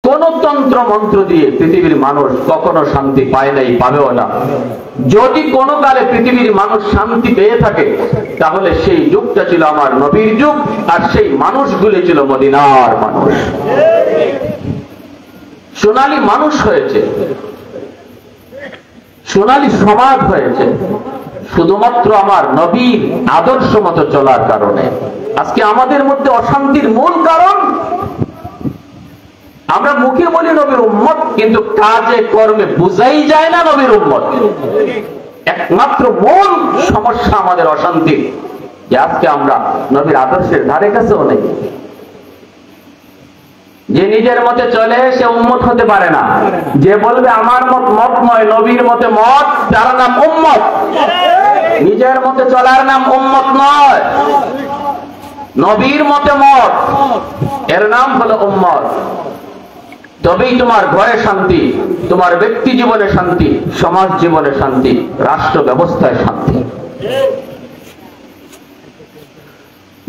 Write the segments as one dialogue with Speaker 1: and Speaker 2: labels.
Speaker 1: কোন তন্ত্র মন্ত্র দিয়ে পৃথিবীর মানুষ কখনো শান্তি পায় নাই, পাবেও না। যদি কোনো কালে পৃথিবীর মানুষ শান্তি পেয়ে থাকে তাহলে সেই যুগটা ছিল আমার নবীর যুগ, আর সেই মানুষগুলি ছিল মদিনার মানুষ। সোনালী মানুষ হয়েছে, সোনালী সমাজ হয়েছে শুধুমাত্র আমার নবীর আদর্শ মতো চলার কারণে। আজকে আমাদের মধ্যে অশান্তির মূল কারণ, আমরা মুখে বলি নবীর উম্মত, কিন্তু কাজে কর্মে বুঝাই যায় না নবীর উম্মত। একমাত্র মূল সমস্যা আমাদের অশান্তি, যে আজকে আমরা নবীর আদর্শের ধারে কাছেও নেই। যে নিজের মতে চলে সে উম্মত হতে পারে না, যে বলবে আমার মত মত নয়, নবীর মতে মত, তার নাম উম্মত। নিজের মতে চলার নাম উম্মত নয়, নবীর মতে মত, এর নাম হলো উম্মত। তবেই তোমার ঘরে শান্তি, তোমার ব্যক্তি জীবনে শান্তি, সমাজ জীবনে শান্তি, রাষ্ট্র ব্যবস্থায় শান্তি।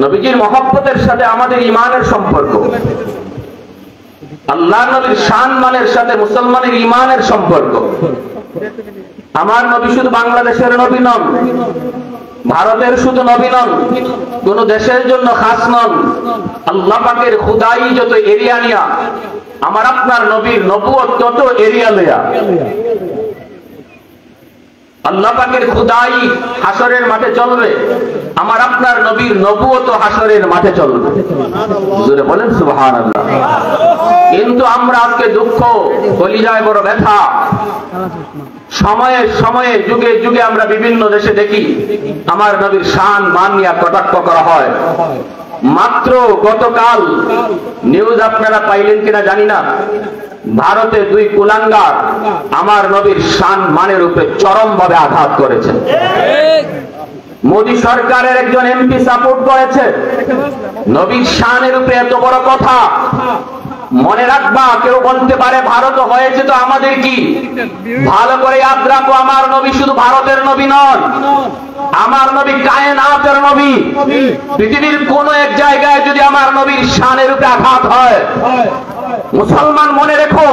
Speaker 1: নবীজির মহব্বতের সাথে আমাদের ঈমানের সম্পর্ক, আল্লাহ নবীর শান মানের সাথে মুসলমানের ঈমানের সম্পর্ক। আমার নবী শুধু বাংলাদেশের নবী নন, ভারতের শুধু নবী নন, কোন দেশের জন্য খাস নন। আল্লাহ পাকের খুদাই যত এরিয়া নিয়া, আমার আপনার নবীর নবুয়ত তত এরিয়া লইয়া। আল্লাহ পাকের খুদাই হাসরের মাঠে চলবে, আমার আপনার নবীর নবুয়ত হাসরের মাঠে চলবে। জোরে বলেন সুবহানাল্লাহ। কিন্তু আমরা আজকে দুঃখ, কলিজায় বড় ব্যথা, সময়ে সময়ে যুগে যুগে আমরা বিভিন্ন দেশে দেখি আমার নবীর শান মান নিয়ে কটাক্ষ করা হয়। মাত্র গতকাল নিউজ আপনারা পাইলেন কিনা জানি না, ভারতে দুই কুলাঙ্গার আমার নবীর শান মানের উপরে চরমভাবে আঘাত করেছে। মোদী সরকারের একজন এমপি সাপোর্ট করেছে। নবীর শানের উপরে এত বড় কথা, মনে রাখবা, কেউ বলতে পারে ভারত হয়েছে তো আমাদের কি? ভালো করে ইয়াদ রাখো, আমার নবী শুধু ভারতের নবী নন, আমার নবী কায়নাতের নবী। পৃথিবীর কোন এক জায়গায় যদি আমার নবীর শানের উপরে আঘাত হয়, মুসলমান মনে রেখো,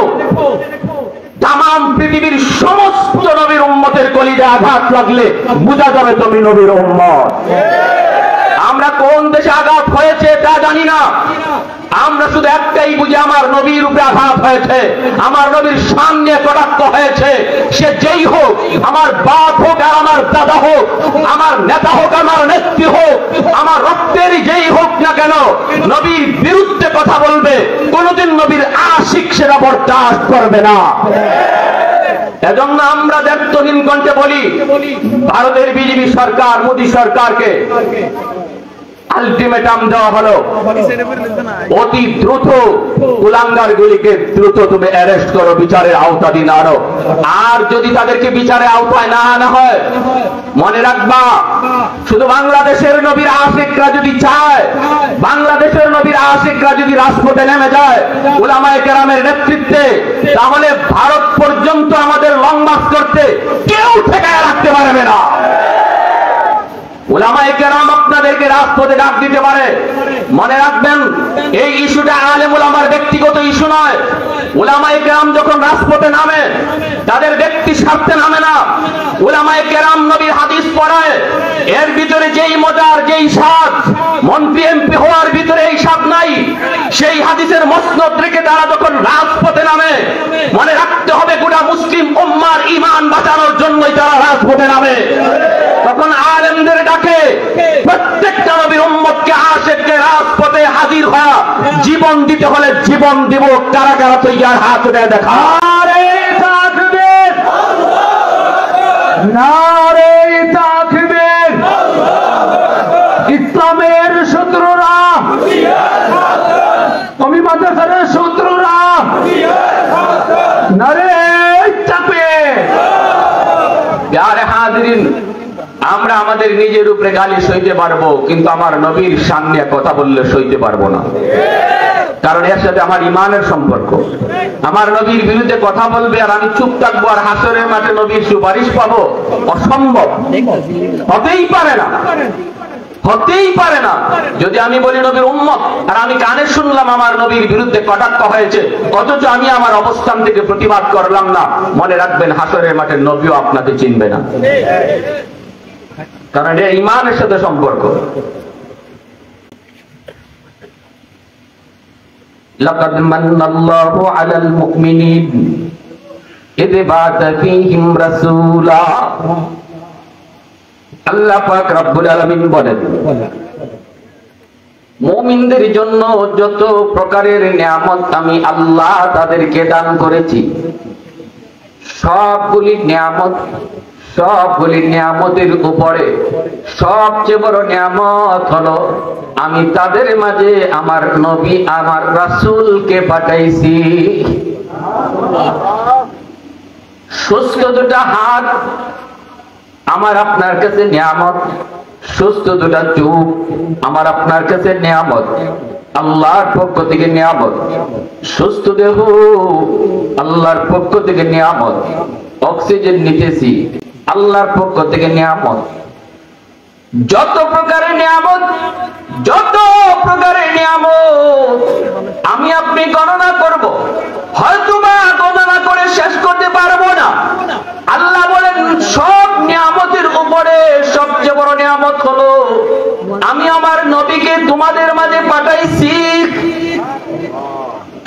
Speaker 1: তাম পৃথিবীর সমস্ত নবীর উম্মতের কলিজায় আঘাত লাগলে বোঝা যাবে তুমি নবীর উম্মত। আমরা কোন দেশে আঘাত হয়েছে তা জানি না, আমরা শুধু একটাই বুঝি, আমার নবীর উপরে আঘাত হয়েছে, আমার নবীর শান নিয়ে কটাক্ষ হয়েছে। সে যেই হোক, আমার বাপ হোক আর আমার দাদা হোক, আমার নেতা হোক আমার নেত্রী হোক, আমার রক্তেরই যেই হোক না কেন, নবীর বিরুদ্ধে কথা বলবে, কোনদিন নবীর আশিক সেটা বরদাস্ত করবে না। এজন্য আমরা দায়িত্বহীন কণ্ঠে বলি, ভারতের বিজেপি সরকার, মোদী সরকারকে আলটিমেটাম দেওয়া হলো, অতি দ্রুত কুলাঙ্গার গুলিকে দ্রুত তুমি অ্যারেস্ট করো, বিচারের আওতাধীন আনো। আর যদি তাদেরকে বিচারের আওতায় না আনা হয়, মনে রাখবা, শুধু বাংলাদেশের নবীর আশিকরা যদি চায়, বাংলাদেশের নবীর আশিকরা যদি রাজপথে নেমে যায় উলামায়ে কেরামের নেতৃত্বে, তাহলে ভারত পর্যন্ত আমাদের লং মার্চ করতে কেউ ঠেকায় রাখতে পারবে না। উলামায়ে কেরাম আপনাদেরকে রাজপথে ডাক দিতে পারে। মনে রাখবেন, এই ইস্যুটা আলেম উলামার ব্যক্তিগত ইস্যু নয়। উলামায়ে কেরাম যখন রাজপথে নামে, তাদের ব্যক্তি স্বার্থে নামে না। উলামায়ে কেরাম নবীর হাদিস পড়ায়, এর ভিতরে যেই মজার, যেই স্বাদ, মন্ত্রী এমপি হওয়ার ভিতরে এই স্বাদ নাই। সেই হাদিসের মসনদ রেখে তারা যখন রাজপথে নামে, মনে রাখতে হবে গোটা মুসলিম উম্মার ঈমান বাঁচানোর জন্যই তারা রাজপথে নামে। তখন আলেমদের ডাকে প্রত্যেকটা নবীর উম্মতকে, আশিককে রাজপথে হাজির হওয়া, জীবন দিতে হলে জীবন দিব। কারা কারা তৈয়ার? হাত উঠে দেখা। নারে তাকবীর, নারে তাকবীর। ইসলামের শত্রুরা, অভিবাদনের শত্রুরা, নারে তাকবীর। প্যারে হাজিরিন, আমরা আমাদের নিজের উপরে গালি সইতে পারবো, কিন্তু আমার নবীর সামনে কথা বললে সইতে পারবো না। কারণ এর সাথে আমার ঈমানের সম্পর্ক। আমার নবীর বিরুদ্ধে কথা বলবে আর আমি চুপ থাকবো, আর হাসরের মাঠে নবীর সুপারিশ পাবো, অসম্ভব, হতেই পারে না, হতেই পারে না। যদি আমি বলি নবীর উম্মত আর আমি কানে শুনলাম আমার নবীর বিরুদ্ধে কটাক্ষ হয়েছে, অথচ আমি আমার অবস্থান থেকে প্রতিবাদ করলাম না, মনে রাখবেন হাসরের মাঠে নবীও আপনাকে চিনবে না, কারণ এটা ঈমানের সাথে সম্পর্ক। লাকাদ মান্নাল্লাহু আলাল মুমিনিন ইয বা'আসা ফীহিম রাসূলা। আল্লাহ পাক রব্বুল আলামিন বলেন, মুমিনদের জন্য যত প্রকারের নিয়ামত আমি আল্লাহ তাদেরকে দান করেছি, সবগুলি নিয়ামতের উপরে সবচেয়ে বড় নিয়ামত হলো আমি তাদের মাঝে আমার নবী আমার রাসূলকে পাঠাইছি। সুস্থ দুটা হাত আমার আপনার কাছে নিয়ামত, সুস্থ দুটা চোখ আমার আপনার কাছে নিয়ামত, আল্লাহর পক্ষ থেকে নিয়ামত। সুস্থ দেহ আল্লাহর পক্ষ থেকে নিয়ামত, অক্সিজেন নিতেছি আল্লাহর পক্ষ থেকে নিয়ামত। যত প্রকারের নিয়ামত আমি আপনি গণনা করব, হয়তো বা গণনা করে শেষ করতে পারবো না। আল্লাহ বলেন সব নিয়ামতের উপরে সবচেয়ে বড় নিয়ামত হলো আমি আমার নবীকে তোমাদের মাঝে পাঠাইছি।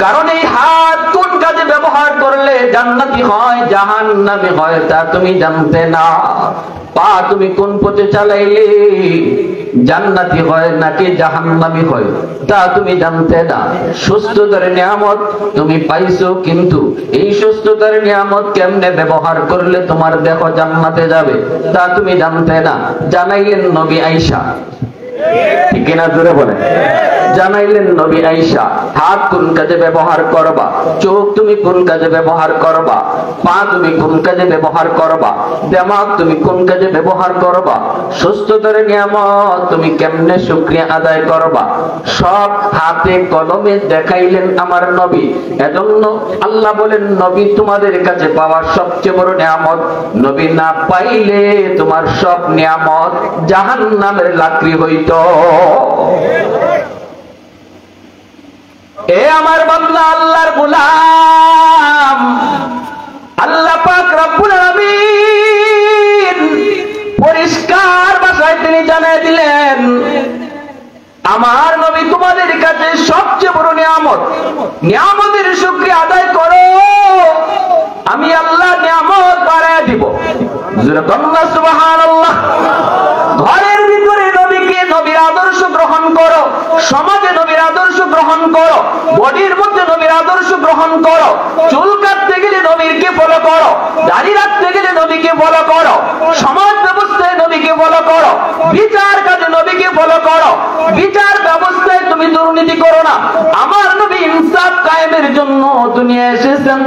Speaker 1: কারণ এই হাত কোন কাজে ব্যবহার করলে জান্নাতি হয় জাহান্নামী হয় তা তুমি জানতে না। পা তুমি কোন পথে চালাইলে জান্নাতি হয় নাকি জাহান্নামী হয় তা তুমি জানতে না। সুস্থতার নিয়ামত তুমি পাইছো, কিন্তু এই সুস্থতার নিয়ামত কেমনে ব্যবহার করলে তোমার দেহ জান্নাতে যাবে তা তুমি জানতে না। জানাইলেন নবী আয়েশা, ঠিক কিনা জোরে বলে, জানাইলেন নবী আয়েশা হাত কোন কাজে ব্যবহার করবা, চোখ তুমি কোন কাজে ব্যবহার করবা, পা তুমি কোন কাজে ব্যবহার করবা, দিমাগ তুমি কোন কাজে ব্যবহার করবা, সুস্থতার নিয়ামত তুমি কেমনে শুকরিয়া আদায় করবা, সব হাতে কলমে দেখাইলেন আমার নবী। এজন্য আল্লাহ বলেন নবী তোমাদের কাছে পাওয়ার সবচেয়ে বড় নিয়ামত, নবী না পাইলে তোমার সব নিয়ামত জাহান্নামের লাকড়ি হইতো। এ আমার বান্দা আল্লাহর গোলাম, আল্লাহ পাক রব্বুল আলামিন পরিষ্কার ভাষায় তিনি জানিয়ে দিলেন আমার নবী তোমাদের কাছে সবচেয়ে বড় নিয়ামত, নিয়ামতের শুকরিয়া আদায় করো, আমি আল্লাহ নিয়ামত বাড়ায় দিব। সুবহানাল্লাহ। ঘরের ভিতরে নবীকে নবীর আদর্শ গ্রহণ করো, সমাজে নবীর আদর্শ গ্রহণ করো, বডির মধ্যে নবীর আদর্শ গ্রহণ করো, চুল কাটতে গেলে নবীকে ফলো করো, দাড়ি রাখতে গেলে নবীকে ফলো করো, সমাজ ব্যবস্থায় নবীকে ফলো করো, বিচার কাজে নবীকে ফলো করো, বিচার ব্যবস্থায় তুমি দুর্নীতি করো না। আমার নবী ইনসাফ কায়েমের জন্য দুনিয়া এসেছেন,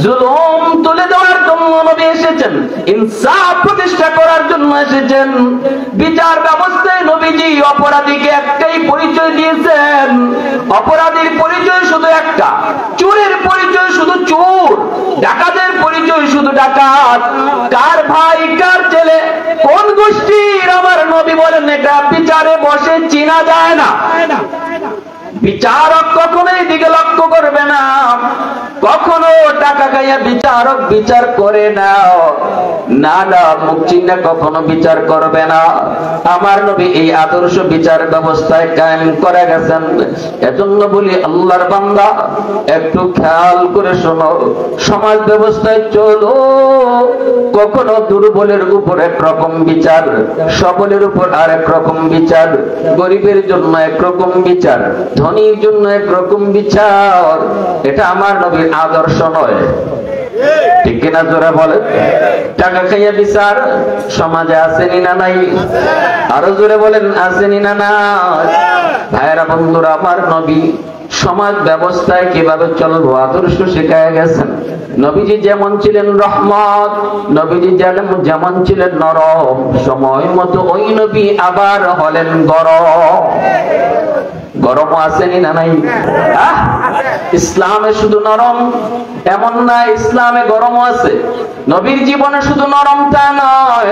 Speaker 1: জুলুম তুলে দেওয়ার জন্য নবী এসেছেন, ইনসাফ প্রতিষ্ঠা করার জন্য এসেছেন। বিচার ব্যবস্থায় নবীজি অপরাধীকে একটাই পরিচয় দিয়েছেন, অপরাধীর পরিচয় শুধু একটা, চোরের পরিচয় শুধু চোর, ডাকাতের পরিচয় শুধু ডাকাত। কার ভাই কার ছেলে কোন গোষ্ঠীর আমার নবী বলেন এটা বিচারে বসে চেনা যায় না। বিচারক কখনো এই দিকে লক্ষ্য করবে না, কখনো টাকা খাইয়া বিচারক বিচার করে না, না না মুখ চিন্তা কখনো বিচার করবে না। আমার নবী এই আদর্শ বিচার ব্যবস্থায় কায়েম করে গেছেন। এজন্য বলি আল্লাহর বান্দা একটু খেয়াল করে শোনো, সমাজ ব্যবস্থায় চলো, কখনো দুর্বলের উপর একরকম বিচার, সবলের উপর আরেক রকম বিচার, গরিবের জন্য একরকম বিচার, ধনীর জন্য একরকম বিচার। এটা আমার নবীর আদর্শ নয়, ঠিক কিনা জোরে বলে। টাকা খাইয়া বিচার সমাজে আসেনি না নাই? আরো জোরে বলেন আসেনি না নাই? ভাইরা বন্ধুরা, আমার নবী সমাজ ব্যবস্থায় কিভাবে চলবো আদর্শ শেখায় গেছেন। নবীজি যেমন ছিলেন রহমত, নবীজি যেমন ছিলেন নরম, সময় মতো ওই নবী আবার হলেন গরম। গরম আসেনি না নাই? ইসলামে শুধু নরম এমন না, ইসলামে গরম আছে। নবীর জীবনে শুধু নরম তা নয়,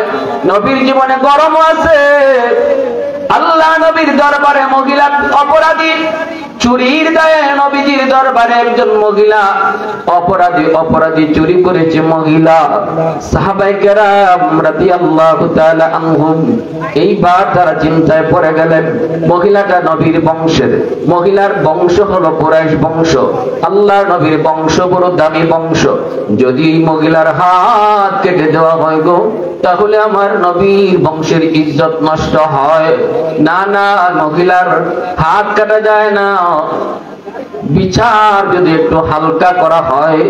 Speaker 1: নবীর জীবনে গরম আছে। আল্লাহ নবীর দরবারে মহিলা অপরাধী, চুরির দায়ে নবীজির দরবারে একজন মহিলা অপরাধী চুরি করেছে মহিলা। সাহাবায়ে কেরাম রাদিয়াল্লাহু তাআলা আনহুম এইবার তারা চিন্তায় পড়ে গেলেন, মহিলাটা নবীর বংশের, মহিলার বংশ হলো কুরাইশ বংশ, আল্লাহর নবীর বংশ বড় দামি বংশ, যদি মহিলার হাত কেটে দেওয়া হয় গো তাহলে আমার নবীর বংশের ইজ্জত নষ্ট হয়। না না, মহিলার হাত কাটা যায় না, বিচার যদি একটু হালকা করা হয়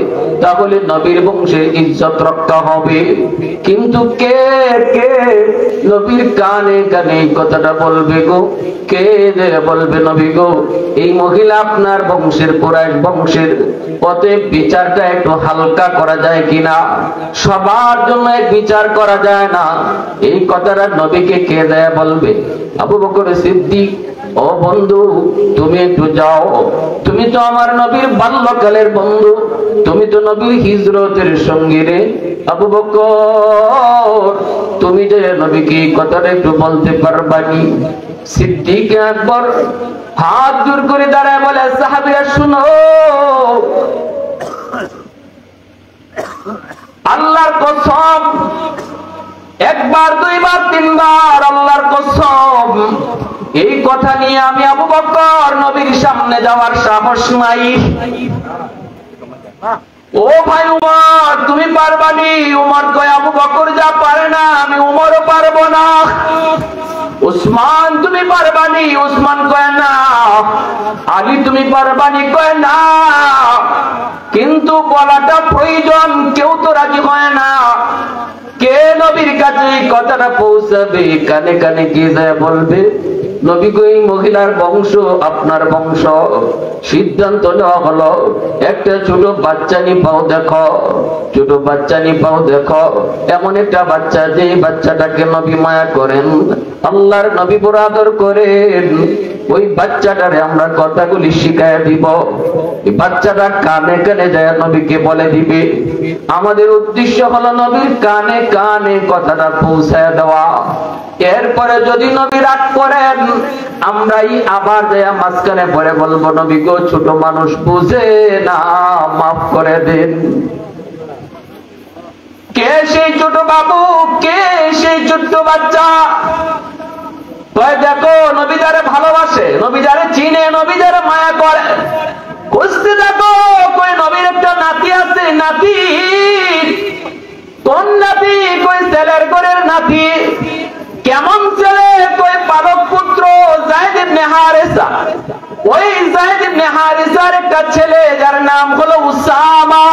Speaker 1: তাহলে নবীর বংশের ইজ্জত রক্ষা হবে। কিন্তু কে কে নবীর কানে কানে এই কথাটা বলবে গো? কে যে বলবে নবী গো এই মহিলা আপনার বংশের, কুরাইশ বংশের, অতএব বিচারটা একটু হালকা করা যায় কিনা? সবার জন্য এক বিচার করা যায় না, এই কথাটা নবীকে কে দেয়া বলবে? আবু বকর সিদ্দিক, ও বন্ধু তুমি একটু যাও, তুমি তো আমার নবীর বাল্যকালের বন্ধু, তুমি তো নবীর হিজরতের সঙ্গী রে আবু বকর, তুমি যে নবীকে এই কথাটা একটু বলতে পারবানি? সিদ্দিক আকবর হাত জোর করে দাঁড়ায় বলে, সাহাবীরা শুনো, আল্লাহর কসম, একবার দুইবার তিনবার আল্লাহর কসম, এই কথা নিয়ে আমি আবু বকর নবীর সামনে যাওয়ার সাহস নাই। ও ভাই উমর, তুমি পারবানি? উমর কয়, আবু বকর যা পারে না আমি উমরও পারবো না। উসমান তুমি পারবানি? উসমান কয় না। আলী তুমি পারবানি? কয় না। কিন্তু বলাটা প্রয়োজন, কেউ তো রাজি হয় না। কে নবীর কাছে কথাটা পৌঁছাবে? কানে কানে কে যায় বলবে, নবী গো এই মহিলার বংশ আপনার বংশ। সিদ্ধান্ত নেওয়া হলো, একটা ছোট বাচ্চা নিপাও দেখো, ছোট বাচ্চা নিপাও দেখো, এমন একটা বাচ্চা যে বাচ্চাটাকে নবী মায়া করেন, আল্লাহর নবী বড় আদর করেন, ওই বাচ্চাটারে আমরা কথাগুলি শিখায় দিব। এই বাচ্চাটা কানে কানে যায় নবীকে বলে দিবে। আমাদের উদ্দেশ্য হলো নবীর কানে কানে কথাটা পৌঁছায় দেওয়া। এরপরে যদি নবী রাগ করেন, আমরাই আবার যায় মাঝখানে পরে বলবো, নবী গো ছোট মানুষ বুঝে না, মাফ করে দেন। কে সেই ছোট বাবু? কে সেই ছোট্ট বাচ্চা? দেখো নবী যারে ভালোবাসে, নবী যারে চিনে, নবী যারে মায়া করে, খুঁজতে দেখো কই নবীর একটা নাতি আছে। নাতি কোন নাতি? কই ছেলের ঘরের নাতি। কেমন ছেলে? কই পালক পুত্র যায়েদ ইবনে হারিসা। ওই যায়েদ ইবনে হারিসার একটা ছেলে যার নাম হলো উসামা।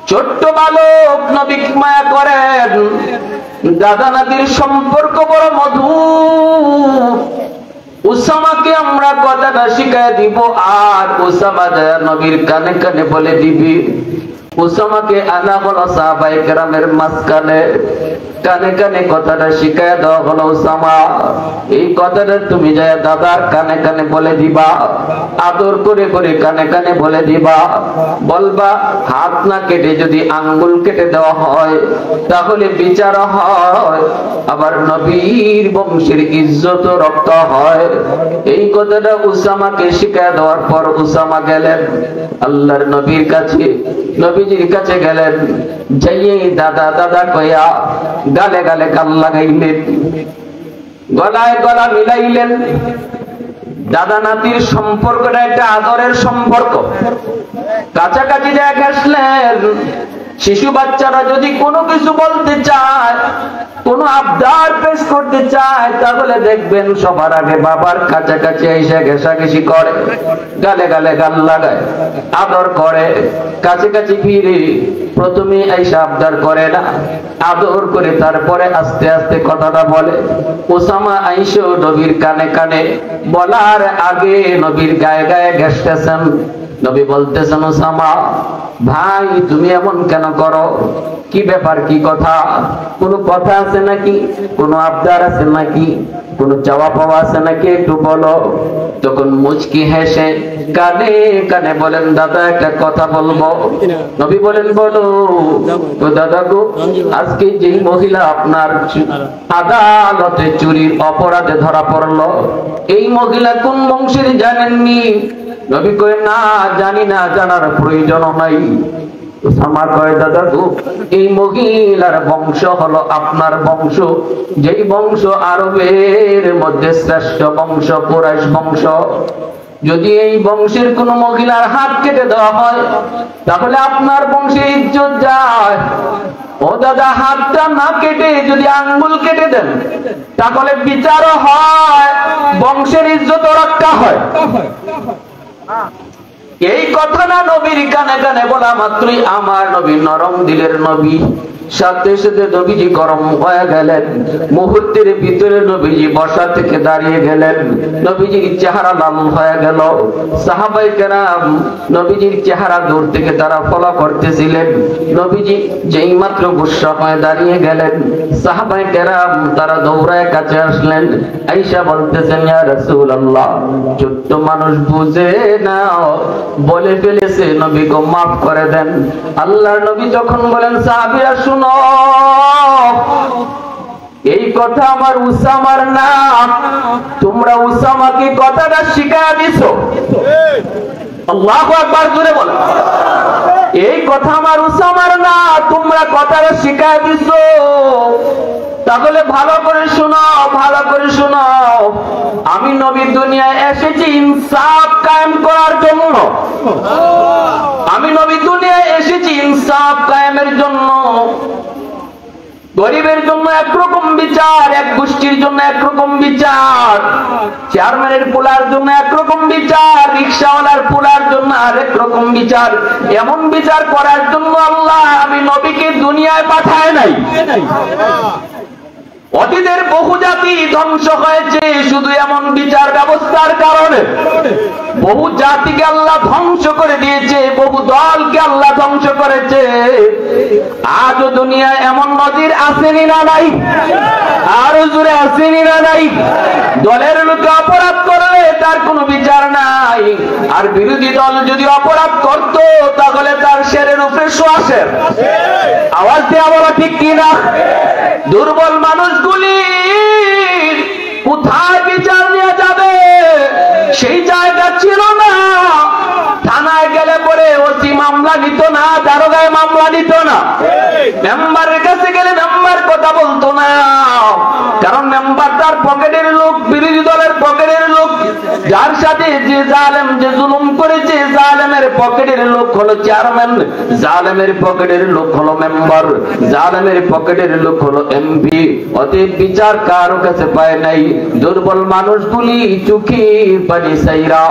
Speaker 1: ছোট্ট বালক নবী মায়া করেন। দাদা নাতির সম্পর্ক বড় মধুর। উসামাকে আমরা কথাটা শিখায় দিব, আর উসামা নবীর কানে কানে বলে দিবি। উসামাকে আনা হলো সাহাবায়ে কেরামের মাঝখানে, কানে কানে কথাটা শিখায় দেওয়া হলো, উসামা এই কথাটা তুমি যায় দাদার কানে কানে বলে দিবা, আদর করে করে কানে কানে বলে দিবা। বলবা হাত না কেটে যদি আঙ্গুল কেটে দেওয়া হয় তাহলে বিচার হয়, আবার নবীর বংশের ইজ্জত রক্ষা হয়। এই কথাটা উসামাকে শিখায় দেওয়ার পর উসামা গেলেন আল্লাহর নবীর কাছে, নবীজির কাছে গেলেন, যাইয়ে দাদা দাদা কয়া গালে গালে গাল লাগাইলেন, গলায় গলা মিলাইলেন। দাদা নাতির সম্পর্কটা একটা আদরের সম্পর্ক। কাছাকাছি দেখে আসলেন। শিশু বাচ্চারা যদি কোনো কিছু বলতে চায়, কোনো আবদার পেশ করতে চায়, তাহলে দেখবেন সবার আগে বাবার কাছাকাছি এসে ঘেঁষাঘেঁষি করে, গালে গালে গাল লাগায়, আদর করে। কাছাকাছি ফিরে প্রথমে এসে আবদার করে না, আদর করে তারপরে আস্তে আস্তে কথাটা বলে। ওসামা আইসো নবীর কানে কানে বলার আগে নবীর গায়ে গায়ে ঘেঁষতেছেন। নবী বলতেছেন ওসামা ভাই তুমি এমন কেন করো, কি ব্যাপার, কি কথা, কোনো কথা আছে নাকি, কোনো আবদার আছে নাকি, কোনো চাওয়া পাওয়া আছে নাকি, একটু বলো। তখন মুচকি হেসে কানে কানে বলেন দাদা একটা কথা বলবো। নবী বলেন বলো। তো দাদা গো, আজকে যেই মহিলা আপনার আদালতে চুরির অপরাধে ধরা পড়লো, এই মহিলা কোন বংশের জানেননি? নবী কয় না জানি না, জানার প্রয়োজন নাই। ওসামা কয় দাদা গো, এই মহিলার বংশ হলো আপনার বংশ, যেই বংশ আরবের মধ্যে শ্রেষ্ঠ বংশ, কুরাইশ বংশ। যদি এই বংশের কোন মহিলার হাত কেটে দেওয়া হয় তাহলে আপনার বংশে ইজ্জত যায়। ও দাদা, হাতটা না কেটে যদি আঙ্গুল কেটে দেন তাহলে বিচারও হয়, বংশের ইজ্জত রক্ষা হয়। এই কথা না নবীর কানে কানে বলা মাত্রই আমার নবী নরম দিলের নবী, সাথে সাথে নবীজি গরম হয়ে গেলেন। মুহূর্তের ভিতরে নবীজি বসা থেকে দাঁড়িয়ে গেলেন, নবীজির চেহারা লাল হয়ে গেল। সাহাবায়ে কেরাম নবীজির চেহারা দূর থেকে তারা ফলো করতেছিলেন। নবীজি যেই মাত্র গুসা হয়ে দাঁড়িয়ে গেলেন, সাহাবায়ে কেরাম তারা দৌড়ায় কাছে আসলেন, আয়েশা বলতেছেন ইয়া রাসূলুল্লাহ, ছোট্ট মানুষ বুঝে না, বলে ফেলেছে, নবী গো মাফ করে দেন। আল্লাহর নবী যখন বলেন সাহাবীরা শুনো, এই কথা আমার উসামার না, তোমরা উসামাকে কথাটা শিখায়া দিছো। আল্লাহু আকবার, জোরে বলো। এই কথা আমার উসামার না, তোমরা কথাটা শিখায়া দিছো। তাহলে ভালো করে শোনো, ভালো করে শোনো, আমি নবী দুনিয়ায় এসেছি ইনসাফ কায়েম করার জন্য। আমি নবী দুনিয়ায় এসেছি ইনসাফ কায়েমের জন্য। গরিবের জন্য একরকম বিচার, এক গোষ্ঠীর জন্য একরকম বিচার, চেয়ারম্যানের পোলার জন্য একরকম বিচার, রিক্সাওয়ালার পোলার জন্য আরেক রকম বিচার। এমন বিচার করার জন্য আল্লাহ আমি নবীকে দুনিয়ায় পাঠায় নাই। অতীতের বহু জাতি ধ্বংস হয়েছে শুধু এমন বিচার ব্যবস্থার কারণে। বহু জাতিকে আল্লাহ ধ্বংস করে দিয়েছে, বহু দলকে আল্লাহ ধ্বংস করেছে। আজও দুনিয়ায় এমন নজির আসেনি না নাই? আরো জোরে আসেনি না নাই? দলের লোকে অপরাধ করলে তার কোনো বিচার নাই, আর বিরোধী দল যদি অপরাধ করত তাহলে তার শেরের উপরে সোয়াশের। আওয়াজ দেওয়া বলা ঠিক কিনা? দুর্বল মানুষগুলি কোথায় বিচার নিয়ে যাবে সেই জায়গা ছিল না। থানায় গেলে পরে ওসি মামলা নিত না, দারোগায় মামলা নিত না, মেম্বারের কাছে গেলে মেম্বার কথা বলতো না, কারণ মেম্বার তার পকেটের লোক, বিরোধী দলের পকেটের লোক। যার সাথে যে জালেম, যে জুলুম করেছে, জালেমের পকেটের লোক হলো চেয়ারম্যান, জালেমের পকেটের লোক হলো মেম্বার, জালেমের পকেটের লোক হলো এমপি। অতএব বিচার কারো কাছে পায় নাই। দুর্বল মানুষগুলি চোখে পানি সাইরা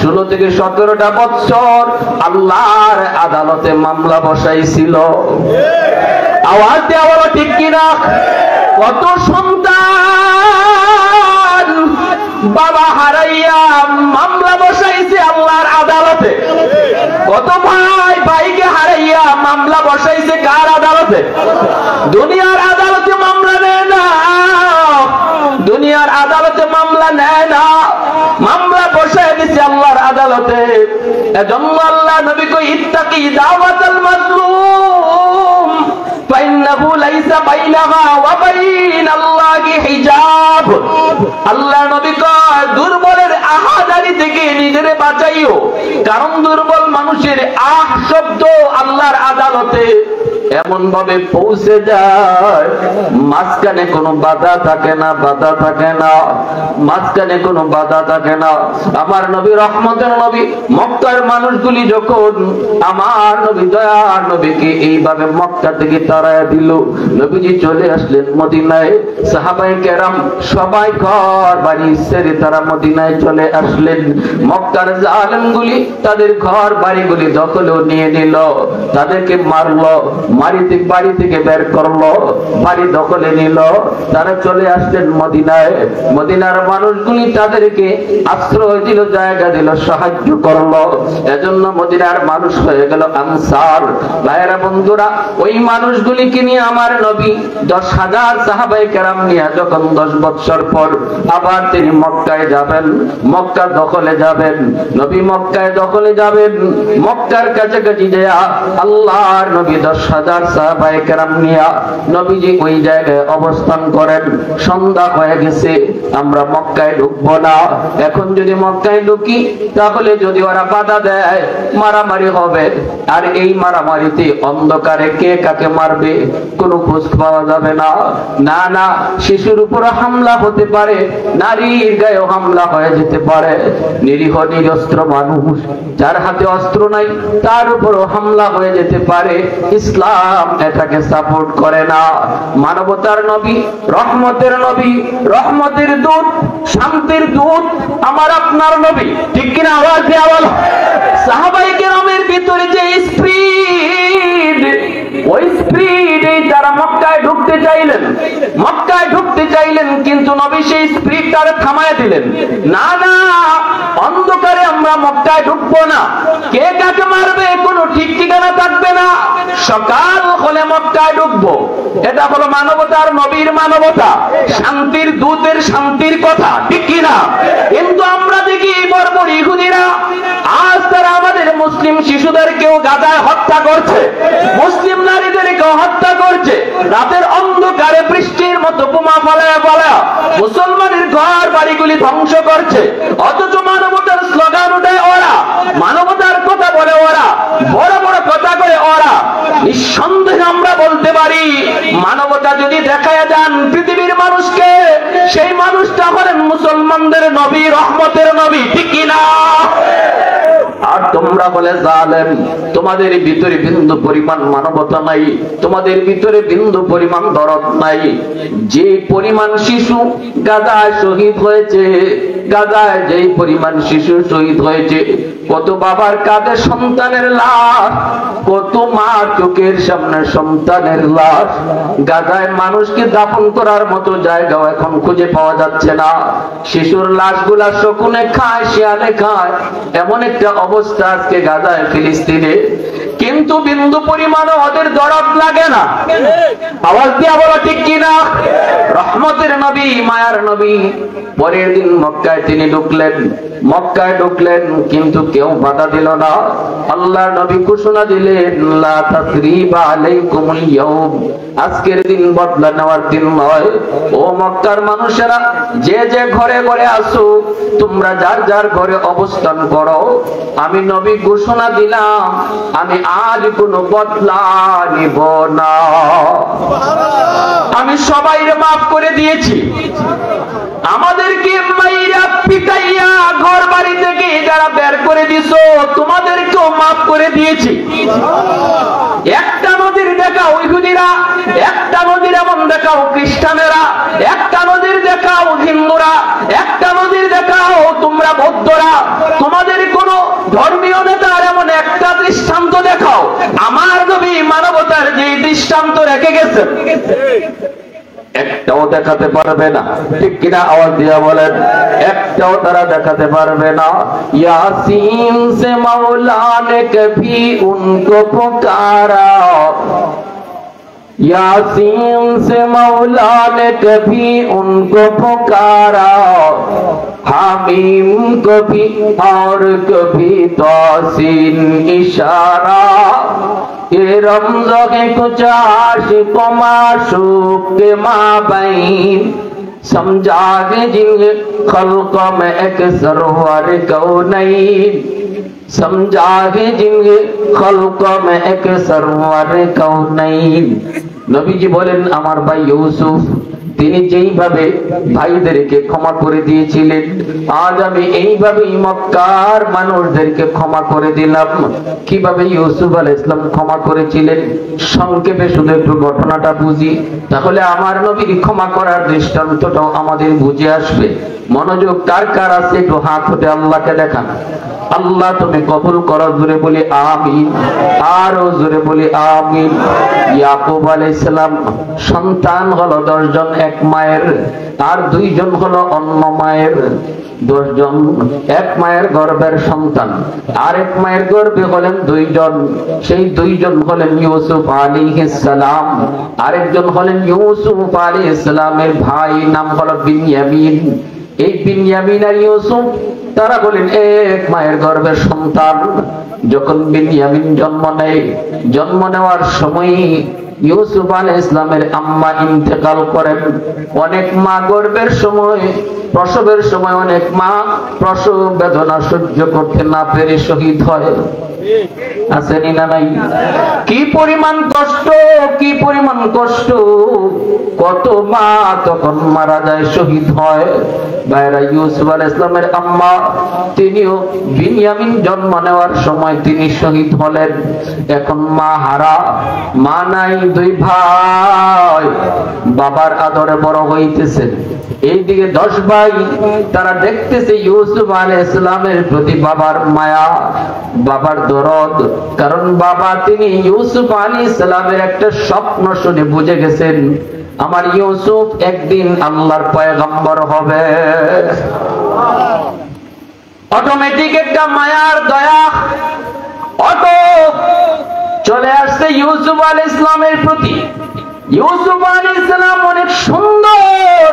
Speaker 1: 16 থেকে 17টা বছর আল্লাহর আদালতে মামলা বসাইছিল। আওয়াজ দেওয়া বলো ঠিক কিনা? কত সন্তান বাবা হারাইয়া মামলা বসাইছে আল্লাহর আদালতে, কত ভাই ভাইকে হারাইয়া মামলা বসাইছে কার আদালতে? দুনিয়ার আদালতে মামলা নেয় না, দুনিয়ার আদালতে মামলা নেয় না, মামলা বসায় দিছে আল্লাহর আদালতে। এজন্য আল্লাহ নবী কই ইত্তাকি দাওয়াতাল মাজলুম ফাইন্নাহু লাইসা বাইনাহা ওয়া বাইনাল্লাহি হিজাব। আল্লাহ নবী কয় দুর্বলের আহাজারি থেকে নিজেরে বাঁচাইও, কারণ দুর্বল মানুষের আহ শব্দ আল্লাহর আদালতে এমন ভাবে পৌঁছে যায় মাঝখানে কোনো বাধা থাকে না, বাধা থাকে না, মাঝখানে কোনো বাধা থাকে না। আমার নবী রহমতের নবী, মক্কার মানুষগুলি যখন আমার নবী দয়ার নবীকে এইভাবে মক্কা থেকে তাড়ায় দিল, নবীজি চলে আসলেন মদিনায়। সাহাবায়ে কেরাম সবাই ঘর বাড়ি ছেড়ে তারা মদিনায় চলে আসলেন। মক্কার জালেমগুলি তাদের ঘর বাড়িগুলি দখলেও নিয়ে নিল, তাদেরকে মারলো, বাড়ি থেকে বের করলো, বাড়ি দখলে নিল। তারা চলে আসলেন মদিনায়। মদিনার মানুষগুলি তাদেরকে আশ্রয় দিল, জায়গা দিল, সাহায্য করলো। এজন্য মদিনার মানুষ হয়ে গেল আনসার। ভাইয়েরা বন্ধুরা, ওই মানুষগুলিকে নিয়ে আমার নবী 10,000 সাহাবায়ে কেরাম নিয়ে যখন 10 বছর পর আবার তিনি মক্কায় যাবেন, মক্কা দখলে যাবেন, নবী মক্কায় দখলে যাবেন, মক্কার কাছাকাছি যায় আল্লাহর নবী 10,000 সাহাবায়ে কেরাম নিয়ে নবীজি ওই জায়গায় অবস্থান করেন। সন্ধ্যা হয়ে গেছে, আমরা মক্কায় ঢুকবো না। এখন যদি মক্কায় ঢুকি তাহলে যদি ওরা বাধা দেয় মারামারি হবে, আর এই মারামারিতে অন্ধকারে কে কাকে মারবে কোনো খোঁজ পাওয়া যাবে না। না না, শিশুর উপর হামলা হতে পারে, নারীর গায়েও হামলা হয়ে যেতে পারে। নিরীহ নিরস্ত্র মানুষ যার হাতে অস্ত্র নাই তার উপরও হামলা হয়ে যেতে পারে। ইসলাম এটাকে সাপোর্ট করে না। মানবতার নবী, রহমতের নবী, রহমতের দূত, শান্তির দূত আমার আপনার নবী, ঠিক কিনা? আওয়াজ দিয়ে বল। সাহাবায়ে কেরামের ভিতরে যে স্পিড, ওই স্পিডে তারা মক্কায় ঢুকতে চাইলেন, মক্কায় ঢুকতে চাইলেন, কিন্তু নবী সেই স্পিড তারা থামায় দিলেন। না না, অন্ধকারে আমরা মক্কায় ঢুকবো না, কে কাকে মারবে কোনো ঠিক ঠিকানা থাকবে না, সকাল হলে মক্কায় ঢুকবো। এটা হলো মানবতার নবীর মানবতা, শান্তির দূতের শান্তির কথা, ঠিক কিনা? কিন্তু আমরা দেখি বর্বর ইহুদিরা আজ তারা আমাদের মুসলিম শিশুদেরকেও গাদায় হত্যা করছে, মুসলিম নারীদেরকেও হত্যা করছে, রাতের অন্ধকারে বৃষ্টির মতো বোমা ফালায়া ফালায়া মুসলমানের ঘর বাড়িগুলি ধ্বংস করছে। অথচ মানবতার স্লোগান উঠায় ওরা, মানবতার কথা বলে ওরা, বড় বড় কথা করে ওরা। নিঃসন্দেহে আমরা বলতে পারি মানবতা যদি দেখায় যান পৃথিবীর মানুষকে, সেই মানুষটা হলেন মুসলমানদের নবী, রহমতের নবী, ঠিক কিনা? আর তোমরা বলে জালেম, তোমাদের ভিতরে বিন্দু পরিমাণ মানবতা নাই, তোমাদের ভিতরে বিন্দু পরিমাণ দরদ নাই। যে পরিমাণ শিশু গাজায় শহীদ হয়েছে, গাজায় যেই পরিমাণ শিশু শহীদ হয়েছে, কত বাবার কাঁধে সন্তানের লাশ, কত মা চোখের সামনে সন্তানের লাশ। গাজায় মানুষকে দাফন করার মতো জায়গাও এখন খুঁজে পাওয়া যাচ্ছে না। শিশুর লাশগুলা শকুনে খায়, শিয়ালে খায়, এমন একটা অবস্থা আজকে গাজায়, ফিলিস্তিনে। কিন্তু বিন্দু পরিমাণও ওদের দরদ লাগে না। আওয়াজ দিয়া বলো, ঠিক কিনা? রহমতের নবী, মায়ার নবী পরের দিন মক্কায় তিনি ঢুকলেন, মক্কায় ঢুকলেন, কিন্তু কেউ বাধা দিল না। আল্লাহর নবী ঘোষণা দিলেন, লা তাসরিবা আলাইকুমুল ইয়াউম, আজকের দিন বদলা নেওয়ার দিন নয়। ও মক্কার মানুষেরা, যে যে ঘরে ঘরে আসো, তোমরা যার যার ঘরে অবস্থান করো। আমি নবী ঘোষণা দিলাম, আমি আজ কোনো বদলা নিব না। আমি সবাইকে মাফ করে দিয়েছি। আমাদেরকে মাইরা পিটাইয়া ঘর বাড়ি থেকে যারা বের করে দিছো, তোমাদেরকেও মাফ করে দিয়েছি। একটা নদীর দেখাও ইহুদিরা, একটা নদীর এমন দেখাও খ্রিস্টানেরা, একটা নদীর দেখাও হিন্দুরা, একটা নদীর দেখাও তোমরা বৌদ্ধরা। তোমাদের কোন ধর্মীয় নেতার এমন একটা দৃষ্টান্ত দেখাও। আমার নবী মানবতার যে দৃষ্টান্ত রেখে গেছেন, একটাও দেখাতে পারবে না, ঠিক কিনা? আওয়াজ দিয়া বলেন, একটাও তারা দেখাতে পারবে না। ইয়াসিন সে মৌলা নে কভি উनको पुकारा, यासीन से मौला ने कभी उनको पुकारा, हामीम कभी और कभी तौसीन इशारा, ये रमज़ो के कुछ आशिक़ो माशूक़ के माबैन, समझा के जिन्हें खल्क़ में एक सरवर कौनैन, समझा के जिन्हें खल्क़ में एक सरवर कौनैन। নবীজি বলেন, আমার ভাই ইউসুফ তিনি যেইভাবে ভাইদেরকে ক্ষমা করে দিয়েছিলেন, আজ আমি এইভাবেই মক্কার মানুষদেরকে ক্ষমা করে দিলাম। কিভাবে ইউসুফ আলাইহিস সালাম ক্ষমা করেছিলেন সংক্ষেপে শুধু একটু ঘটনাটা বুঝি, তাহলে আমার নবীর ক্ষমা করার দৃষ্টান্তটাও আমাদের বুঝে আসবে। মনোযোগ কার কার আছে একটু হাত উঠে আল্লাহকে দেখান। আল্লাহ তুমি কবুল করো, জোরে বলি আমিন, আরো জোরে বলি আমিন। ইয়াকুব আলাইহিস সালাম সন্তান হলো 10 জন এক মায়ের, আর 2 জন হলো অন্য মায়ের। 10 জন এক মায়ের গর্ভের সন্তান, আর এক মায়ের গর্ভে হলেন 2 জন। সেই 2 জন হলেন ইউসুফ আলাইহিস সালাম, আরেকজন হলেন ইউসুফ আলাইহিস সালামের ভাই, নাম হলো বিনয়ামিন। এই বিনয়ামিন আর ইউসুফ তারা বলেন এক মায়ের গর্ভের সন্তান। যখন বিনয়ামিন জন্ম নেয়, জন্ম নেওয়ার সময় ইউসুফ আলাইহিস সালামের আম্মা ইন্তেকাল করেন। অনেক মা গর্ভের সময়, প্রসবের সময় অনেক মা প্রসব বেদনা সহ্য করতে না পেরে শহীদ হয়। আসেনি না নাই? কি পরিমাণ কষ্ট, কি পরিমাণ কষ্ট! কত মা তখন মারা যায়, শহীদ হয়। ভাইরা, ইউসুফ আলাইহিস সালামের আম্মা তিনিও বিনয়ামিন জন্ম নেওয়ার সময় তিনি শহীদ হলেন। এখন মা হারা, মা নাই, 2 ভাই বাবার আদরে বড় হইতেছেন। এইদিকে 10 ভাই, তারা দেখতেছে ইউসুফ আলাইহিস সালামের প্রতি বাবার মায়া, বাবার দরদ। কারণ বাবা তিনি ইউসুফ আলাইহিস সালামের একটা স্বপ্ন শুনে বুঝে গেছেন, আমার ইউসুফ একদিন আল্লাহর পয়গম্বর হবে। অটোমেটিক একটা মায়ার দয়া অটো চলে আসছে ইউসুফ আলাইহিস সালামের প্রতি। ইউসুফ আলাইহিস সালাম অনেক সুন্দর,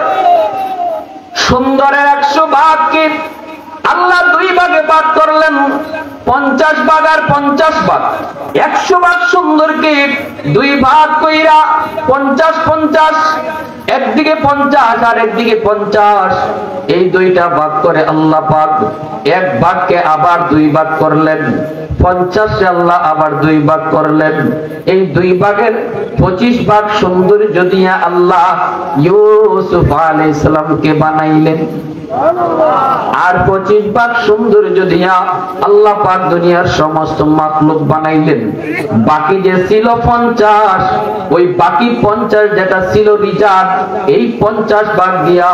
Speaker 1: সুন্দরের 100 ভাগকে আল্লাহ 2 ভাগে ভাগ করলেন। 50 ভাগ আর 50 ভাগ, 100 ভাগ সুন্দরকে 2 ভাগ কইরা 50-50, একদিকে 50 আর একদিকে 50, এই 2টা ভাগ করে আল্লাহ পাক 1 ভাগকে আবার 2 ভাগ করলেন। 50 আল্লাহ আবার 2 ভাগ করলেন। এই 2 ভাগের 25 ভাগ সৌন্দর্য দিয়া আল্লাহ ইউসুফ আলাইহিস সালামকে বানাইলেন। আর 25 ভাগ সৌন্দর্য দিয়া আল্লাহ পাক দুনিয়ার সমস্ত মাখলুক বানাইলেন। বাকি যে ছিল 50, ওই বাকি 50 যেটা ছিল রিজার্ভ, এই 50 ভাগ দিয়া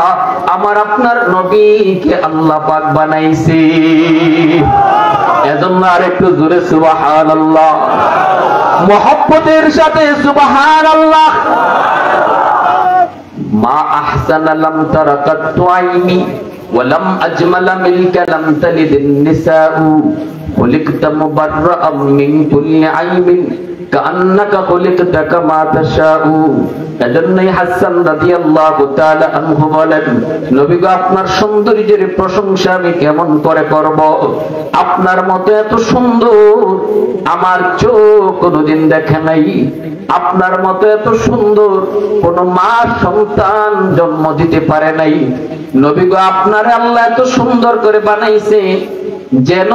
Speaker 1: আমার আপনার নবীকে আল্লাহ পাক বানাইছে। এজন্য আরেকটু জোরে সুবহানাল্লাহ, মুহাব্বতের সাথে সুবহানাল্লাহ। মা আহসানা লাম তারাকাত আইনি ওয়ালাম আজমালা মিনকা লাম তালিদিন নিসাউ খুলিকতা মুবাররাআম মিন কুল্লি আইবিন কান্নাকা খুলিকতা কামা তাশাউ। এজন্যই হাসান রাদিয়াল্লাহু তাআলা আনহু বলেন, নবী গো, আপনার সৌন্দর্যের প্রশংসা আমি কেমন করে করব? আপনার মতো এত সুন্দর আমার চোখ কোনোদিন দেখে নাই। আপনার মতো এত সুন্দর কোন মা সন্তান জন্ম দিতে পারে নাই। নবী গো, আপনার আল্লাহ এত সুন্দর করে বানাইছে যেন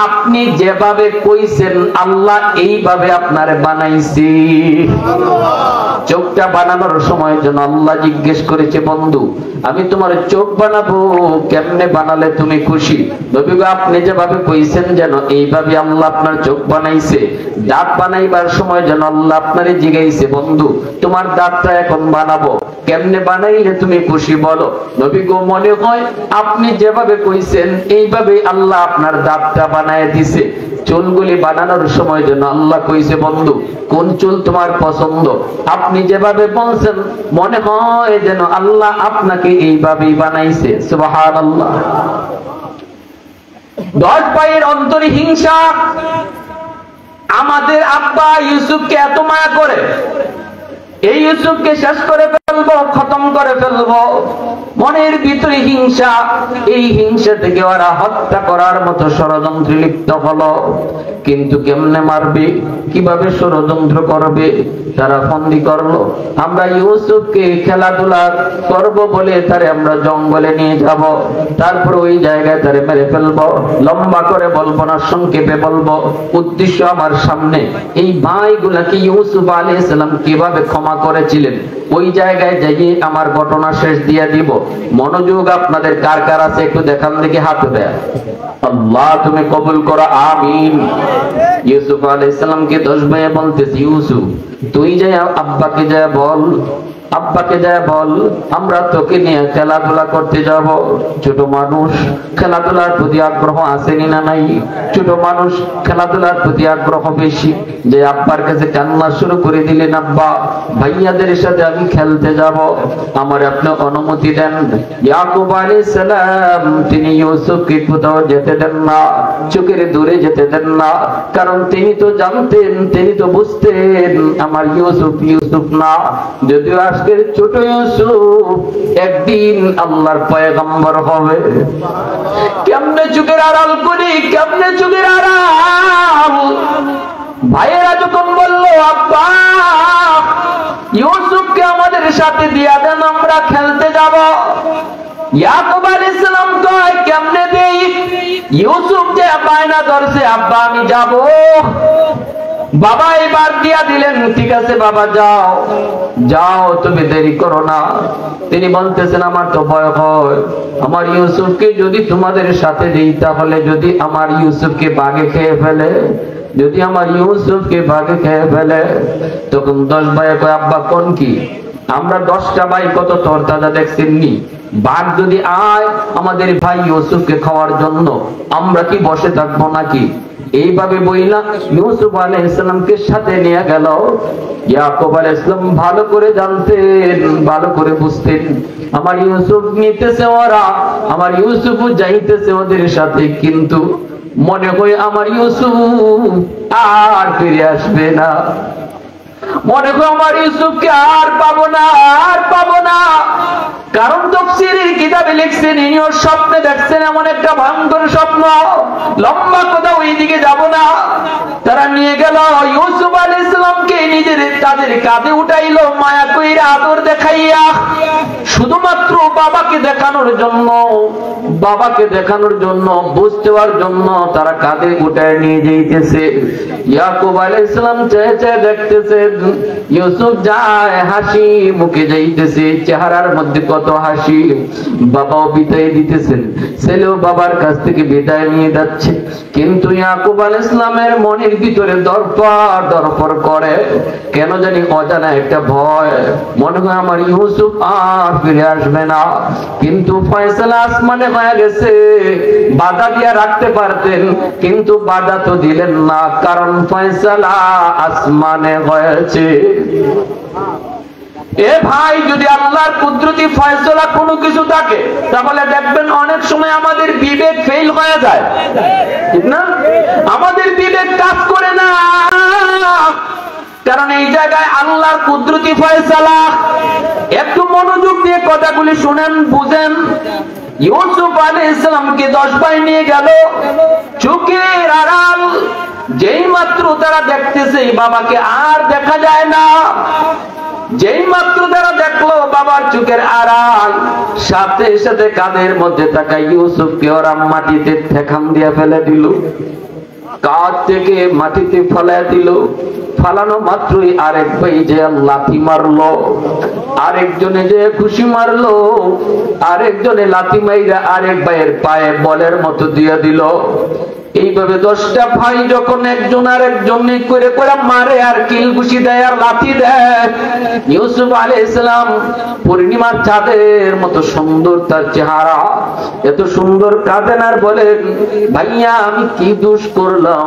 Speaker 1: আপনি যেভাবে কইছেন আল্লাহ এইভাবে আপনারে বানাইছে। চোখটা বানানোর সময় যেন আল্লাহ জিজ্ঞেস করেছে, বন্ধু আমি তোমার চোখ বানাবো, কেমনে বানালে তুমি খুশি? নবী গো, আপনি যেভাবে কইছেন যেন এইভাবে আল্লাহ আপনার চোখ বানাইছে। দাঁত বানাইবার সময় যেন আল্লাহ আপনারে জিজ্ঞাইছে, বন্ধু তোমার দাঁতটা এখন বানাবো, কেমনে বানাইলে তুমি খুশি বলো? নবী গো, মনে হয় আপনি যেভাবে কইছেন এইভাবে আল্লাহ আপনার দাঁতটা বানায় দিছে। চুলগুলি বানানোর সময় যেন আল্লাহ কইছে, বন্ধু কোন চুল তোমার পছন্দ? আপনি যেভাবে বলছেন মনে হয় যেন আল্লাহ আপনাকে এইভাবেই বানাইছে। সুবহানাল্লাহ। 10 ভাইয়ের অন্তরে হিংসা। আমাদের আব্বা ইউসুফকে এত মায়া করে, এই ইউসুফকে শেষ করে ফেলবো, খতম করে ফেলবো। মনের ভিতরে হিংসা, এই হিংসা থেকে ওরা হত্যা করার মতো ষড়যন্ত্রে লিপ্ত হলো। কিন্তু কেমনে মারবে, কিভাবে ষড়যন্ত্র করবে, তারা ফন্দি করলো। আমরা ইউসুফকে খেলাধুলা করব বলে তারে আমরা জঙ্গলে নিয়ে যাব, তারপর ওই জায়গায় তারে মেরে ফেলবো। লম্বা করে বলবো না, সংক্ষেপে বলবো। উদ্দেশ্য আমার সামনে এই ভাইগুলাকে ইউসুফ আলাইহিস সালাম কিভাবে ক্ষমা করেছিলেন ওই জায়গায় যাইয়ে আমার ঘটনা শেষ দিয়ে দিব। মনোযোগ আপনাদের কার কার আছে একটু দেখান দেখি, হাত দেয়। আল্লাহ তুমি কবুল করো, আমিন। ইউসুফ আলাইহিস সালামকে 10 ভাই বলতেছে, ইউসুফ তুই যাই আব্বাকে যা বল আব্বাকে যায় বল আমরা তোকে নিয়ে খেলাধুলা করতে যাব। ছোট মানুষ খেলাধুলার প্রতি আগ্রহ আসেনি না নাই? ছোট মানুষ খেলাধুলার প্রতি আগ্রহ বেশি। যে আব্বার কাছে কান্না শুরু করে দিলেন, আব্বা ভাইয়াদের সাথে আমি খেলতে যাব, আমার আপনি অনুমতি দেন। ইয়াকুব আলাইহিস সালাম তিনি ইউসুফকে কোথাও যেতে দেন না, চোখের দূরে যেতে দেন না, কারণ তিনি তো জানতেন, তিনি তো বুঝতেন আমার ইউসুফ ইউসুফ না, যদিও আজকের ছোট ইউসুফ একদিন আল্লাহর পয়গম্বর হবে। কেমনে চোখের আড়াল করি, কেমনে চোখের আড়াল। ভাইয়েরা যখন বললো আব্বা ইউসুফকে আমাদের সাথে দিয়া দেন, আমরা খেলতে যাব। ইয়াকুব আলাইহিস সালাম কয় কেমনে দেই? ইউসুফ যে বায়না ধরছে আব্বা আমি যাব। বাবা এবার দিয়া দিলেন, ঠিক আছে বাবা যাও যাও, তুমি দেরি করো না। তিনি বলতেছেন আমার তো ভয় হয়, আমার ইউসুফকে যদি তোমাদের সাথে দিই তাহলে যদি আমার ইউসুফকে বাঘে খেয়ে ফেলে, যদি আমার ইউসুফকে বাঘে খেয়ে ফেলে। তখন 10 ভাই কয় আব্বা কোন কি, আমরা 10টা ভাই কত তরতাজা দেখছেননি, বাঘ যদি আয় আমাদের ভাই ইউসুফকে খাওয়ার জন্য আমরা কি বসে থাকবো নাকি? এইভাবে বইলা ইউসুফ আলাইহিস সালামকে সাথে নিয়ে গেল। ইয়াকুব আলাইহিস সালাম ভালো করে জানতেন, ভালো করে বুঝতেন আমার ইউসুফ নিতেছে ওরা, আমার ইউসুফ যাইতেছে ওদের সাথে, কিন্তু মনে হয় আমার ইউসুফ আর ফিরে আসবে না, মনে হয় আমার ইউসুফকে আর পাবো না, আর পাবো না। কারণ তাফসীরের কিতাবে লিখছেন ইনি ওর স্বপ্নে দেখছেন এমন একটা ভয়ঙ্কর স্বপ্ন, লম্বা কথা ওইদিকে যাব না। তারা নিয়ে গেল ইউসুফ আলাইহিস সালামকে নিজের তাদের কাঁধে উঠাইলো, মায়া কইরা আদর দেখাইয়া, শুধুমাত্র বাবাকে দেখানোর জন্য, বাবাকে দেখানোর জন্য, বুঝতে পারার জন্য তারা কাঁধে উঠায় নিয়ে যাইতেছে। ইয়াকুব আলাইহিস সালাম চেয়ে চেয়ে দেখতেছে ইউসুফ যায়, হাসি মুখে যাইতেছে, চেহারার মধ্যে কত হাসি। বাবাও বিদায় দিতেছেন, ছেলেও বাবার কাছ থেকে বিদায় নিয়ে যাচ্ছে, কিন্তু ইয়াকুব আলাইহিস সালামের মনের ভিতরে দরপর দরপর করে, কেন জানি অজানা একটা ভয়, মনে হয় আমার ইউসুফ আর ফিরে আসবে না। কিন্তু ফয়সালা আসমানে হয়ে গেছে, বাধা দিয়া রাখতে পারতেন কিন্তু বাধা তো দিলেন না, কারণ ফয়সালা আসমানে হয়েছে। এ ভাই যদি আল্লাহর কুদরতি ফয়সালা কোনো কিছু থাকে তাহলে দেখবেন অনেক সময় আমাদের বিবেক ফেল হয়ে যায়, ঠিক না? আমাদের বিবেক কাজ করে না, কারণ এই জায়গায় আল্লাহর কুদরতি ফয়সালা। একটু মনোযোগ দিয়ে কথাগুলি শুনেন, বুঝেন। ইউসুফ আলাইহিস সালামকে 10 ভাই নিয়ে গেল, চোখের আড়াল, যেই মাত্র তারা দেখতেছে বাবাকে আর দেখা যায় না, যেই মাত্র তারা দেখলো বাবার চোখের আড়াল, সাথে সাথে কাঁধের মধ্যে থাকা ইউসুফকে ওরা মাটিতে ঠেকান দিয়ে ফেলে দিল, কাঁধ থেকে মাটিতে ফেলে দিল। ফালানো মাত্রই আরেক ভাই যে লাথি মারলো, আরেকজনে যে খুশি মারলো, আরেকজনে লাথি মাইরা আরেক ভাইয়ের পায়ে বলের মতো দিয়ে দিল। এইভাবে 10টা ভাই যখন একজন আরেকজন করে করে মারে আর কিল ঘুষি দেয় আর লাথি দেয়, ইউসুফ আলাইহিস সালাম পূর্ণিমার চাঁদের মতো সুন্দর তার চেহারা, এত সুন্দর কাঁদেন আর বলেন ভাইয়া আমি কি দোষ করলাম,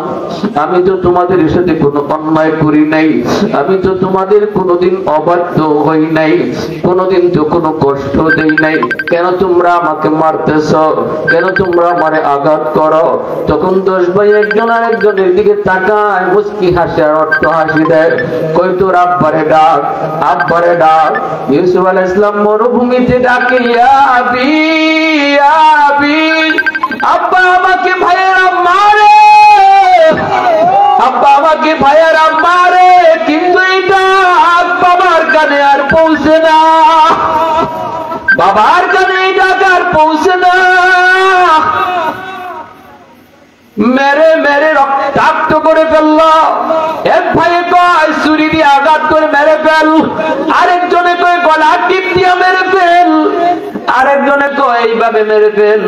Speaker 1: আমি তো তোমাদের সাথে কোনো অন্যায় করি নাই, আমি তো তোমাদের কোনোদিন অবাধ্য হই নাই, কোনোদিন তো কোনো কষ্ট দেই নাই, কেন তোমরা আমাকে মারতেছ, কেন তোমরা আমারে আঘাত করো? তখন 10 ভাই একজন আরেকজনের দিকে তাকায়, মুস্কি হাসে আর অট্ট হাসি দেয়, কই তোর আব্বারে ডাক, আব্বারে ডাক। ইউসুফ আলাইহিস সালাম মরুভূমিতে ডাকে ইয়া আবি, ইয়া আবি, আব্বা আমাকে ভাইয়েরা মারে, আব্বা আমাকে ভাইয়েরা মারে, কিন্তু এটা বাবার কানে আর পৌঁছে না, বাবার কানে এটা আর পৌঁছে না। মেরে মেরে রক্তাক্ত করে ফেলল। এক ভাইয়ে কয় ছুরি দিয়ে আঘাত করে মেরে ফেল, আরেকজনে কয় গলা টিপ দিয়ে মেরে ফেল, আরেকজনে কয় এইভাবে মেরে ফেল।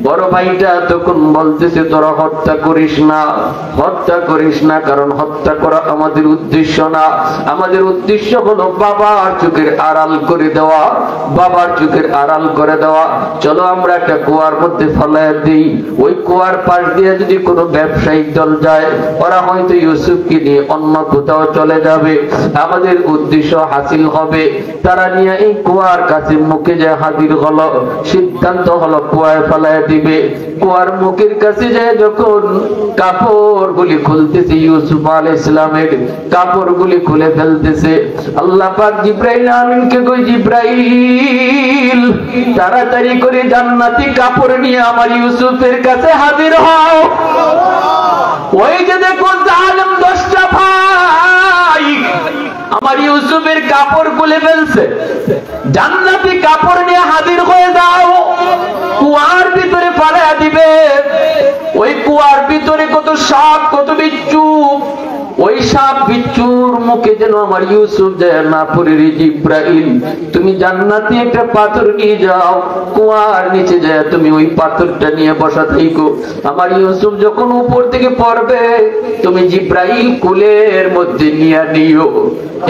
Speaker 1: বড় ভাইটা তখন বলতেছে তোরা হত্যা করিস না, হত্যা করিস না, কারণ হত্যা করা আমাদের উদ্দেশ্য না। আমাদের উদ্দেশ্য হলো বাবার চোখের আড়াল করে দেওয়া, বাবার চোখের আড়াল করে দেওয়া। চলো আমরা একটা কুয়ার মধ্যে ফেলায় দিই, ওই কুয়ার পাশ দিয়ে যদি কোনো ব্যবসায়িক দল যায় ওরা হয়তো ইউসুফকে নিয়ে অন্য কোথাও চলে যাবে, আমাদের উদ্দেশ্য হাসিল হবে। তারা নিয়ে এই কুয়ার কাছে মুখে যে হাজির হলো, সিদ্ধান্ত হলো কুয়ায় ফেলায় দিবে। কুয়ার মুখের কাছে যায় যখন কাপড় গুলি খুলতেছে, ইউসুফ আলাইহিস সালামের কাপড় গুলি খুলে ফেলতেছে। আল্লাহ পাক জিবরাইল আমিনকে কই, জিবরাইল তাড়াতাড়ি করে জান্নাতি কাপড় নিয়ে আমার ইউসুফের কাছে হাজির হও। ওই যে দেখো জালেম 10টা ভাই আমার ইউসুফের কাপড় খুলে ফেলছে, জান্নাতি কাপড় নিয়ে হাজির হয়ে যাও। কুয়ার ভিতরে ফালায়া দিবে। ওই কুয়ার ভিতরে কত সাপ, কত বিচ্ছু, ওই সাপ বিচ্ছুর মুখে যেন আমার ইউসুফ যায় না পড়ে। রে জিবরাইল তুমি জান্নাতি একটা পাথর নিয়ে যাও, কুয়ার নিচে যায় তুমি ওই পাথরটা নিয়ে বসা থাকো। আমার ইউসুফ যখন উপর থেকে পড়বে তুমি জিবরাইল কুলের মধ্যে নিয়ে নিও,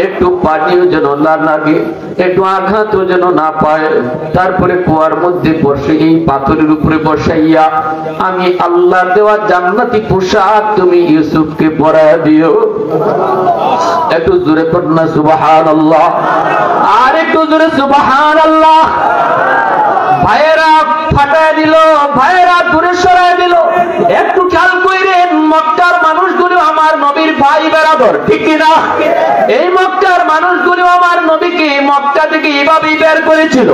Speaker 1: একটু পানিও যেন না লাগে, একটু আঘাতও যেন না পায়। তারপরে কুয়ার মধ্যে বসে এই পাথরের উপরে বসাইয়া আমি আল্লাহ দেওয়া জান্নাতি পোশাক তুমি ইউসুফকে পরায় দিও। একটু জোরে পড় না সুবহানাল্লাহ, আর একটু জোরে সুবহানাল্লাহ। ভাইয়েরা ফাটায় দিল, ভাইয়েরা দূরে সরায় দিল। একটু খেয়াল কইরেন, মক্কার মানুষগুলো আমার নবীর ভাই বেরাদর, ঠিক কিনা? এই মক্কার মানুষগুলো আমার নবীকে মক্কা থেকে এভাবেই বের করেছিল।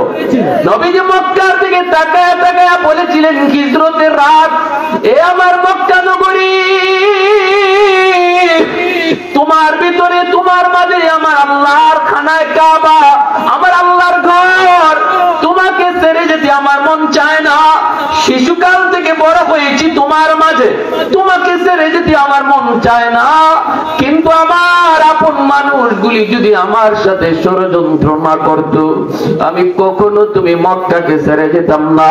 Speaker 1: নবীজি মক্কা থেকে তাকায়া তাকায়া বলেছিলেন হিজরতের রাত, এ আমার মক্কা নগরী, তোমার ভিতরে তোমার মাঝে আমার আল্লাহর খানায় কাবা, আমার আল্লাহর ঘর, তোমাকে ছেড়ে যেতে আমার মন চায় না। শিশুকাল থেকে বড় হয়েছি তোমার মাঝে, তোমাকে ছেড়ে যেতে আমার মন চায় না। কিন্তু আমার আপন মানুষগুলি যদি আমার সাথে ষড়যন্ত্র না করত, আমি কখনো তুমি মক্কাকে ছেড়ে যেতাম না।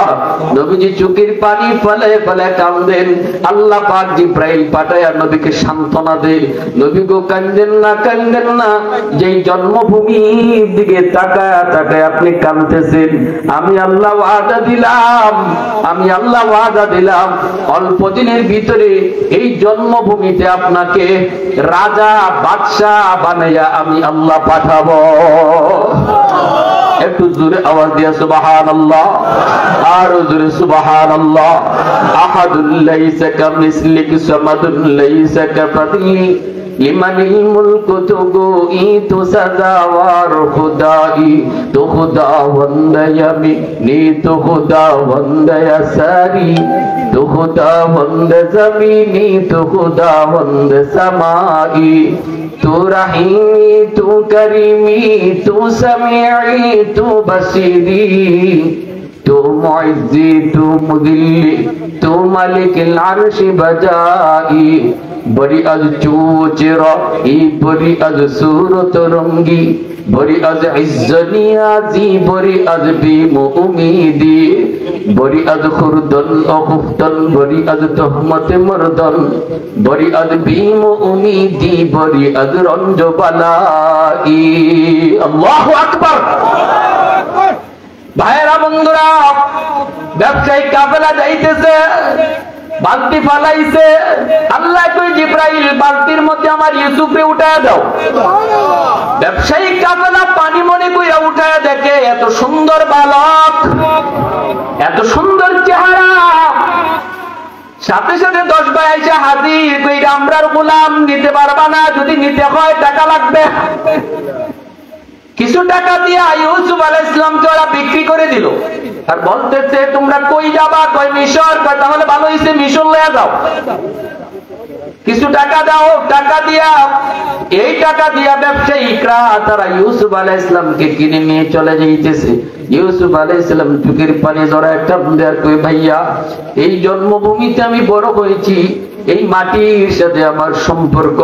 Speaker 1: নবীজি চোখের পানি ফেলে ফেলে কাঁদেন। আল্লাহ পাক জিবরাইল পাঠায়া নবীকে সান্ত্বনা দেয়, নবী গো কাঁদেন না, কাঁদেন না। যেই জন্মভূমির দিকে তাকায় তাকায় আপনি কাঁদতেছেন, আমি আল্লাহ ওয়াদা দিলাম, আমি আল্লাহ ওয়াদা দিলাম অল্প দিনের ভিতরে এই জন্মভূমিতে আপনাকে রাজা বাদশাহ বানাইয়া আমি আল্লাহ পাঠাবো। একটু জোরে আওয়াজ দিয়া সুবহানাল্লাহ, আর জোরে সুবহানাল্লাহ। আহাদুল লাইসা কামিসলিহি সামাদুল লাইসা কাফাতিহি লিমানিল মুলকু তুগুই তু সাজাওয়ার খুদাই, তু খুদা বন্দায়ামি নি, তু খুদা বন্দায়া সারি, তু খুদা বন্দ জমিনি, তু খুদা বন্দ সামাই, তু রহিমি তু করিমি তু সামিঈ তু বসিরি, তু মুইজ্জি তু মুদিল্লি তু মালিকুল আরশি বজাই। বড়ি আজ চুচেরা ই বড়ি আজ সুরত রঙ্গি, বড়ি আজ ইজ্জনিয়াজি, বড়ি আজ বিমু উমিদি, বড়ি আজ খুরদন অখুফতন, বড়ি আজ তহমতে মরদন, বড়ি আজ বিমু উমিদি, বড়ি আজ রঞ্জবালাই। আল্লাহু আকবার। ভাইয়েরা বন্ধুরা, ব্যবসায়িক কাফেলা যাইতেছে, বালতি ফালাইছে। আল্লাহ কই জিবরাইল বালতির মধ্যে আমার ইউসুফকে উঠায় দাও। ব্যবসায়িক কাফেলা পানি মনে কইরা উঠায় দেখে এত সুন্দর বালক, এত সুন্দর চেহারা। সাথে সাথে 10 ভাই এসে হাজির, কইরা আমরার গোলাম, নিতে পারবা না, যদি নিতে হয় টাকা লাগবে। কিছু টাকা দিয়ে ইউসুফ আলাইহিস সালামকে ওরা বিক্রি করে দিল। আর বলতেছে তোমরা কই যাবা? কই মিশর। কয় তাহলে ভালো হইছে, মিশর লয়ে যাও। কিছু টাকা দাও, টাকা দিয়া এই টাকা দিয়া ব্যবসায়িকরা তারা ইউসুফ আলাইহিস সালামকে কিনে নিয়ে চলে যাইতেছে। ইউসুফ আলাইহিস সালাম চোখের পানি জড়া একটা বুঝার কই, ভাইয়া এই জন্মভূমিতে আমি বড় হয়েছি, এই মাটির সাথে আমার সম্পর্ক,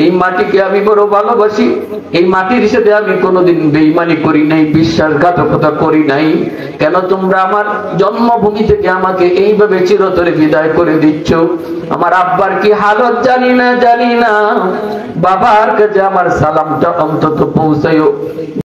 Speaker 1: এই মাটিকে আমি বড় ভালোবাসি, এই মাটির সাথে আমি কোনোদিন বেঈমানি করি নাই, বিশ্বাসঘাতকতা করি নাই, কেন তোমরা আমার জন্মভূমি থেকে আমাকে এইভাবে চিরতরে বিদায় করে দিচ্ছ? আমার আব্বার কি হালত জানি না, বাবার কাছে আমার সালামটা অন্তত পৌঁছায়ও।